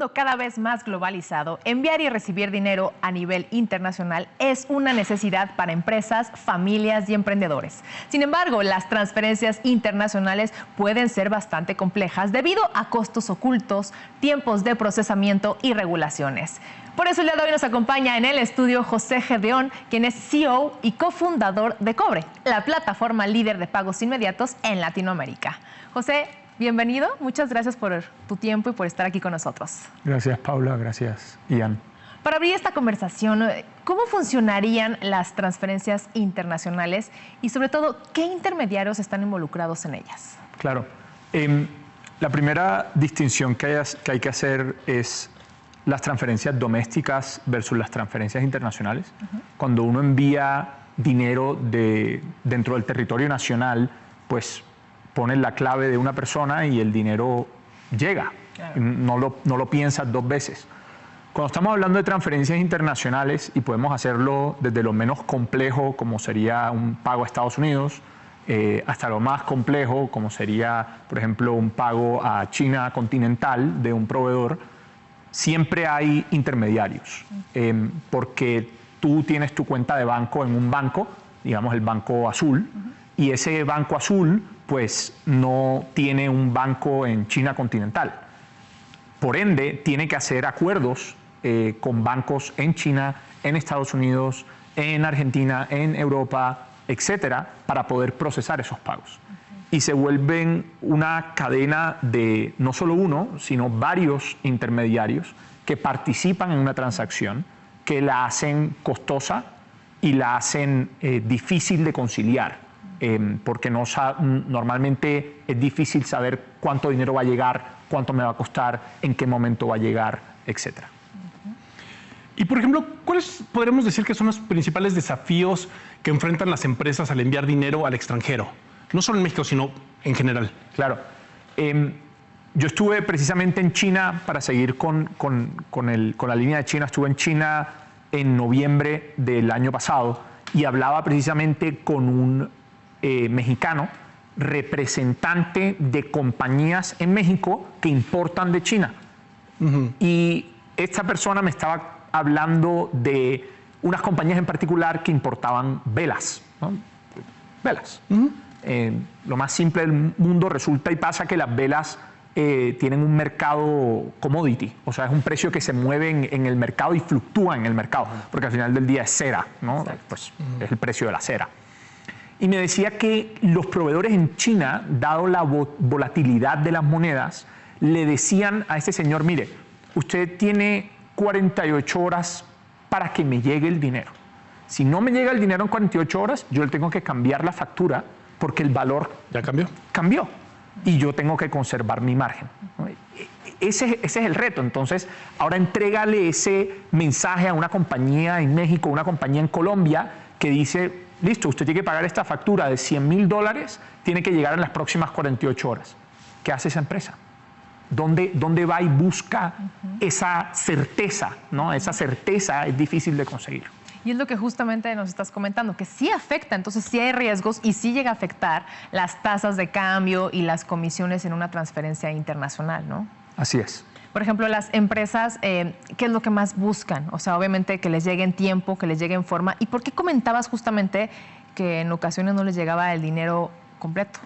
mundo cada vez más globalizado, enviar y recibir dinero a nivel internacional es una necesidad para empresas, familias y emprendedores. Sin embargo, las transferencias internacionales pueden ser bastante complejas debido a costos ocultos, tiempos de procesamiento y regulaciones. Por eso el día de hoy nos acompaña en el estudio José Gedeón, quien es CEO y cofundador de Cobre, la plataforma líder de pagos inmediatos en Latinoamérica. José, bienvenido. Muchas gracias por tu tiempo y por estar aquí con nosotros. Gracias, Paula. Gracias, Ian. Para abrir esta conversación, ¿cómo funcionarían las transferencias internacionales y, sobre todo, qué intermediarios están involucrados en ellas? Claro. La primera distinción que hay que hacer es las transferencias domésticas versus las transferencias internacionales. Cuando uno envía dinero dentro del territorio nacional, pues pones la clave de una persona y el dinero llega. Claro. No lo piensas dos veces. Cuando estamos hablando de transferencias internacionales, y podemos hacerlo desde lo menos complejo, como sería un pago a Estados Unidos, hasta lo más complejo, como sería, por ejemplo, un pago a China continental de un proveedor, siempre hay intermediarios, porque tú tienes tu cuenta de banco en un banco, digamos el Banco Azul, y ese Banco Azul pues no tiene un banco en China continental. Por ende, tiene que hacer acuerdos con bancos en China, en Estados Unidos, en Argentina, en Europa, etcétera, para poder procesar esos pagos. Y se vuelven una cadena de no solo uno, sino varios intermediarios que participan en una transacción, que la hacen costosa y la hacen difícil de conciliar, porque normalmente es difícil saber cuánto dinero va a llegar, cuánto me va a costar, en qué momento va a llegar, etcétera. Y, por ejemplo, ¿cuáles podríamos decir que son los principales desafíos que enfrentan las empresas al enviar dinero al extranjero? No solo en México, sino en general. Claro. Yo estuve precisamente en China, para seguir con la línea de China, estuve en China en noviembre del año pasado y hablaba precisamente con un mexicano, representante de compañías en México que importan de China. Y esta persona me estaba hablando de unas compañías en particular que importaban velas, ¿no? Velas. Lo más simple del mundo, resulta y pasa que las velas tienen un mercado commodity, o sea, es un precio que se mueve en el mercado y fluctúa en el mercado, porque al final del día es cera, ¿no? Pues es el precio de la cera. Y me decía que los proveedores en China, dado la volatilidad de las monedas, le decían a este señor: mire, usted tiene 48 horas para que me llegue el dinero. Si no me llega el dinero en 48 horas, yo le tengo que cambiar la factura, porque el valor ya cambió y yo tengo que conservar mi margen. Ese es el reto. Entonces, ahora entrégale ese mensaje a una compañía en México, una compañía en Colombia, que dice: listo, usted tiene que pagar esta factura de $100,000, tiene que llegar en las próximas 48 horas. ¿Qué hace esa empresa? ¿Dónde va y busca esa certeza, ¿no? Esa certeza es difícil de conseguir. Y es lo que justamente nos estás comentando, que sí afecta, entonces sí hay riesgos y sí llega a afectar las tasas de cambio y las comisiones en una transferencia internacional, ¿no? Así es. Por ejemplo, las empresas, ¿qué es lo que más buscan? O sea, obviamente que les llegue en tiempo, que les llegue en forma. ¿Y por qué comentabas justamente que en ocasiones no les llegaba el dinero completo?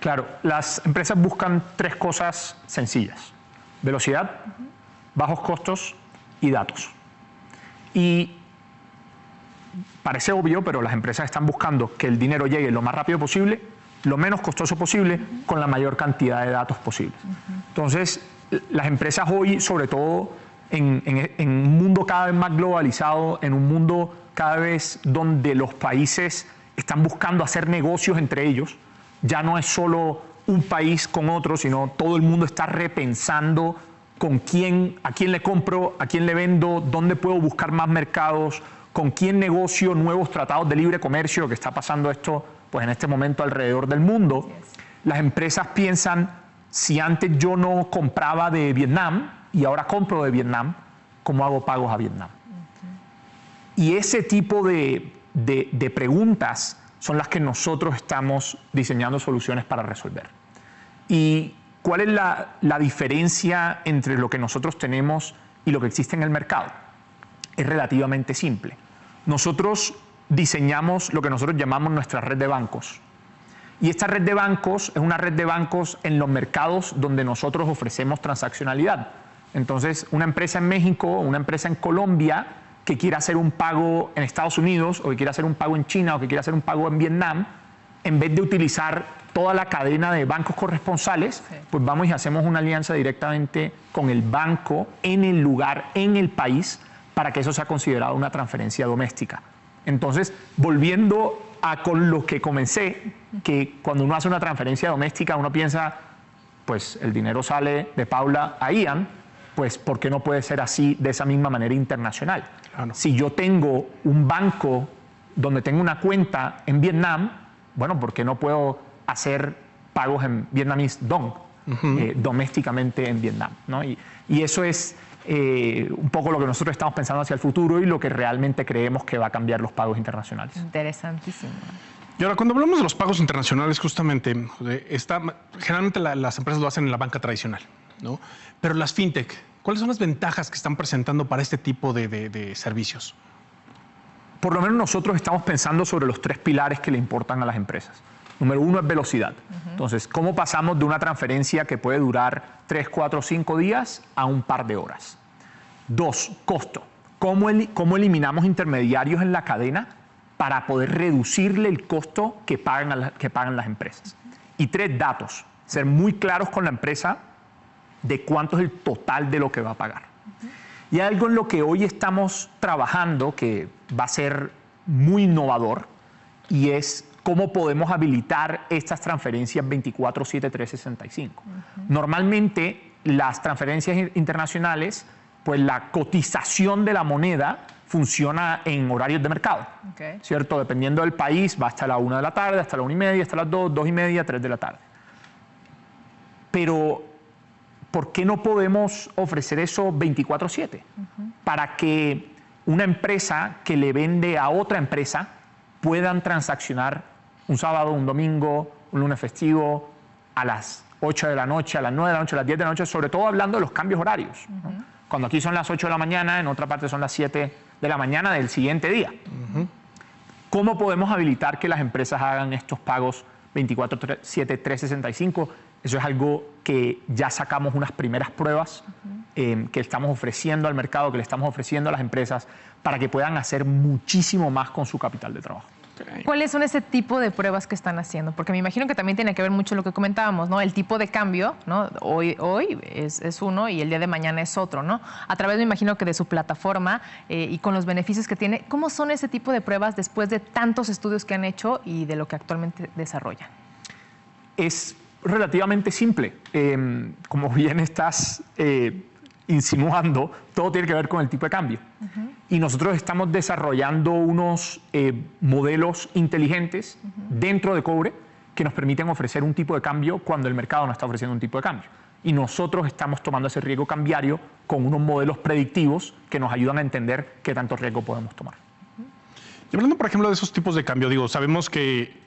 Claro, las empresas buscan tres cosas sencillas: velocidad, bajos costos y datos. Y parece obvio, pero las empresas están buscando que el dinero llegue lo más rápido posible, lo menos costoso posible, con la mayor cantidad de datos posibles. Entonces, las empresas hoy, sobre todo en un mundo cada vez más globalizado, en un mundo cada vez donde los países están buscando hacer negocios entre ellos, ya no es solo un país con otro, sino todo el mundo está repensando a quién le compro, a quién le vendo, dónde puedo buscar más mercados, con quién negocio nuevos tratados de libre comercio, que está pasando esto pues en este momento alrededor del mundo. Las empresas piensan: si antes yo no compraba de Vietnam y ahora compro de Vietnam, ¿cómo hago pagos a Vietnam? Y ese tipo de preguntas son las que nosotros estamos diseñando soluciones para resolver. Y ¿Cuál es la diferencia entre lo que nosotros tenemos y lo que existe en el mercado? Es relativamente simple. Nosotros diseñamos lo que nosotros llamamos nuestra red de bancos. Y esta red de bancos es una red de bancos en los mercados donde nosotros ofrecemos transaccionalidad. Entonces, una empresa en México, una empresa en Colombia que quiera hacer un pago en Estados Unidos o que quiera hacer un pago en China o que quiera hacer un pago en Vietnam, en vez de utilizar toda la cadena de bancos corresponsales, pues vamos y hacemos una alianza directamente con el banco en el lugar, en el país, para que eso sea considerado una transferencia doméstica. Entonces, volviendo con lo que comencé, que cuando uno hace una transferencia doméstica, uno piensa, pues el dinero sale de Paula a Ian, pues ¿por qué no puede ser así de esa misma manera internacional? Claro. Si yo tengo un banco donde tengo una cuenta en Vietnam, bueno, ¿por qué no puedo hacer pagos en Vietnamese dong, domésticamente en Vietnam, ¿no? Y eso es un poco lo que nosotros estamos pensando hacia el futuro y lo que realmente creemos que va a cambiar los pagos internacionales. Interesantísimo. Y ahora, cuando hablamos de los pagos internacionales, justamente, generalmente las empresas lo hacen en la banca tradicional, ¿no? Pero las fintech, ¿cuáles son las ventajas que están presentando para este tipo de servicios? Por lo menos nosotros estamos pensando sobre los 3 pilares que le importan a las empresas. Número 1 es velocidad. Entonces, ¿cómo pasamos de una transferencia que puede durar 3, 4, 5 días a un par de horas? 2, costo. ¿Cómo eliminamos intermediarios en la cadena para poder reducirle el costo que pagan las empresas? Y 3, datos. Ser muy claros con la empresa de cuánto es el total de lo que va a pagar. Y hay algo en lo que hoy estamos trabajando que va a ser muy innovador y es cómo podemos habilitar estas transferencias 24/7, 365. Normalmente las transferencias internacionales, pues la cotización de la moneda funciona en horarios de mercado, ¿cierto? Dependiendo del país, va hasta la 1 de la tarde, hasta la 1:30, hasta las 2, 2:30, 3 de la tarde. Pero ¿por qué no podemos ofrecer eso 24/7? Para que una empresa que le vende a otra empresa puedan transaccionar un sábado, un domingo, un lunes festivo, a las 8 de la noche, a las 9 de la noche, a las 10 de la noche, sobre todo hablando de los cambios horarios, ¿no? Cuando aquí son las 8 de la mañana, en otra parte son las 7 de la mañana del siguiente día. ¿Cómo podemos habilitar que las empresas hagan estos pagos 24/7, 365? Eso es algo que ya sacamos unas primeras pruebas que estamos ofreciendo al mercado, que le estamos ofreciendo a las empresas para que puedan hacer muchísimo más con su capital de trabajo. ¿Cuáles son ese tipo de pruebas que están haciendo? Porque me imagino que también tiene que ver mucho lo que comentábamos, ¿no? El tipo de cambio, ¿no? Hoy es uno y el día de mañana es otro, ¿no? A través, me imagino que de su plataforma y con los beneficios que tiene, ¿cómo son ese tipo de pruebas después de tantos estudios que han hecho y de lo que actualmente desarrollan? Es relativamente simple. Como bien estás insinuando, todo tiene que ver con el tipo de cambio. Y nosotros estamos desarrollando unos modelos inteligentes dentro de Cobre que nos permiten ofrecer un tipo de cambio cuando el mercado no está ofreciendo un tipo de cambio. Y nosotros estamos tomando ese riesgo cambiario con unos modelos predictivos que nos ayudan a entender qué tanto riesgo podemos tomar. Y hablando, por ejemplo, de esos tipos de cambio, digo, sabemos que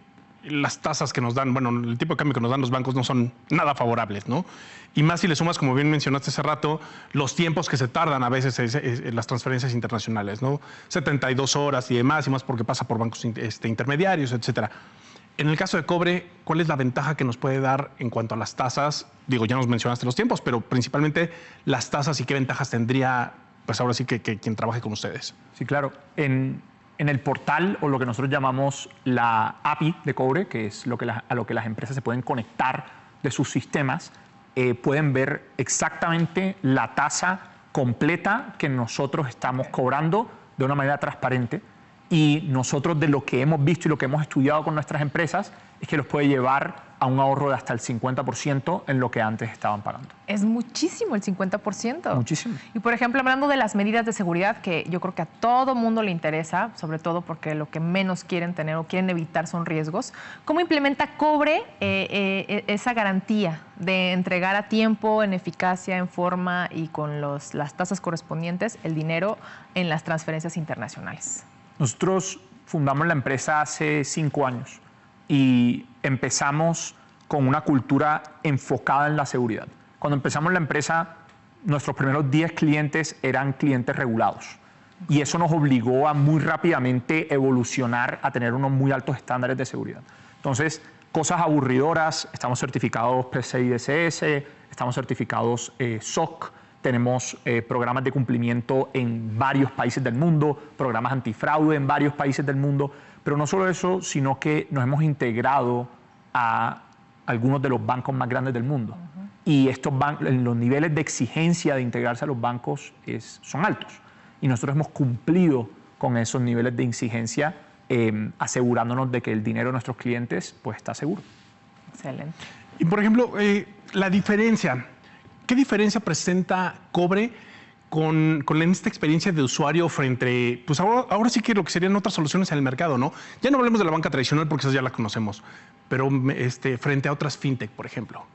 las tasas que nos dan, bueno, el tipo de cambio que nos dan los bancos no son nada favorables, ¿no? Y más si le sumas, como bien mencionaste hace rato, los tiempos que se tardan a veces en las transferencias internacionales, ¿no? 72 horas y demás, y más porque pasa por bancos intermediarios, etcétera. En el caso de Cobre, ¿cuál es la ventaja que nos puede dar en cuanto a las tasas? Digo, ya nos mencionaste los tiempos, pero principalmente las tasas y qué ventajas tendría, pues ahora sí que quien trabaje con ustedes. Sí, claro. En el portal, o lo que nosotros llamamos la API de Cobre, que es a lo que las empresas se pueden conectar de sus sistemas, pueden ver exactamente la tasa completa que nosotros estamos cobrando de una manera transparente. Y nosotros, de lo que hemos visto y lo que hemos estudiado con nuestras empresas, es que los puede llevar a un ahorro de hasta el 50% en lo que antes estaban pagando. Es muchísimo el 50%. Muchísimo. Y por ejemplo, hablando de las medidas de seguridad, que yo creo que a todo mundo le interesa, sobre todo porque lo que menos quieren tener o quieren evitar son riesgos, ¿cómo implementa Cobre esa garantía de entregar a tiempo, en eficacia, en forma y con las tasas correspondientes el dinero en las transferencias internacionales? Nosotros fundamos la empresa hace 5 años y empezamos con una cultura enfocada en la seguridad. Cuando empezamos la empresa, nuestros primeros 10 clientes eran clientes regulados. Y eso nos obligó a muy rápidamente evolucionar a tener unos muy altos estándares de seguridad. Entonces, cosas aburridoras, estamos certificados PCI DSS, estamos certificados SOC, tenemos programas de cumplimiento en varios países del mundo, programas antifraude en varios países del mundo, pero no solo eso, sino que nos hemos integrado a algunos de los bancos más grandes del mundo. Y los niveles de exigencia de integrarse a los bancos son altos. Y nosotros hemos cumplido con esos niveles de exigencia, asegurándonos de que el dinero de nuestros clientes pues, está seguro. Excelente. Y por ejemplo, la diferencia, ¿qué diferencia presenta Cobre con esta experiencia de usuario frente, pues ahora sí que lo que serían otras soluciones en el mercado, ¿no? Ya no hablemos de la banca tradicional porque esas ya la conocemos, pero frente a otras fintech, por ejemplo.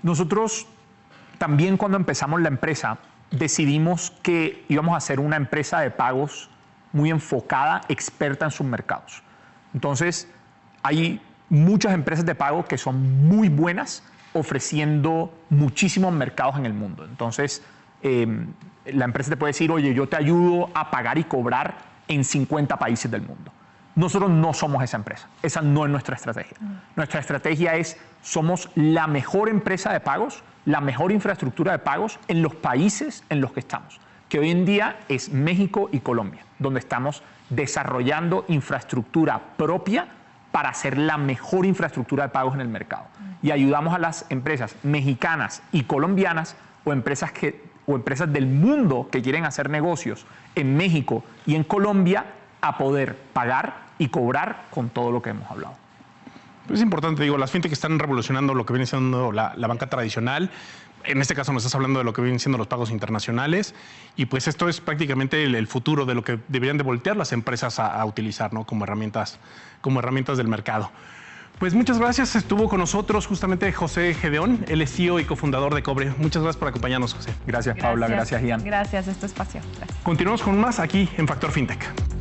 Nosotros también cuando empezamos la empresa decidimos que íbamos a ser una empresa de pagos muy enfocada, experta en sus mercados. Entonces, hay muchas empresas de pago que son muy buenas ofreciendo muchísimos mercados en el mundo. Entonces, la empresa te puede decir, oye, yo te ayudo a pagar y cobrar en 50 países del mundo. Nosotros no somos esa empresa. Esa no es nuestra estrategia. Nuestra estrategia es, somos la mejor empresa de pagos, la mejor infraestructura de pagos en los países en los que estamos, que hoy en día es México y Colombia, donde estamos desarrollando infraestructura propia para hacer la mejor infraestructura de pagos en el mercado. Y ayudamos a las empresas mexicanas y colombianas o empresas del mundo que quieren hacer negocios en México y en Colombia a poder pagar y cobrar con todo lo que hemos hablado. Es importante, digo, las fintech están revolucionando lo que viene siendo la banca tradicional. En este caso nos estás hablando de lo que vienen siendo los pagos internacionales y pues esto es prácticamente el futuro de lo que deberían de voltear las empresas a utilizar, ¿no? como herramientas del mercado. Pues muchas gracias. Estuvo con nosotros justamente José Gedeón, él es CEO y cofundador de Cobre. Muchas gracias por acompañarnos, José. Gracias, Paula. Gracias, Ian. Gracias, este espacio. Gracias. Continuamos con más aquí en Factor Fintech.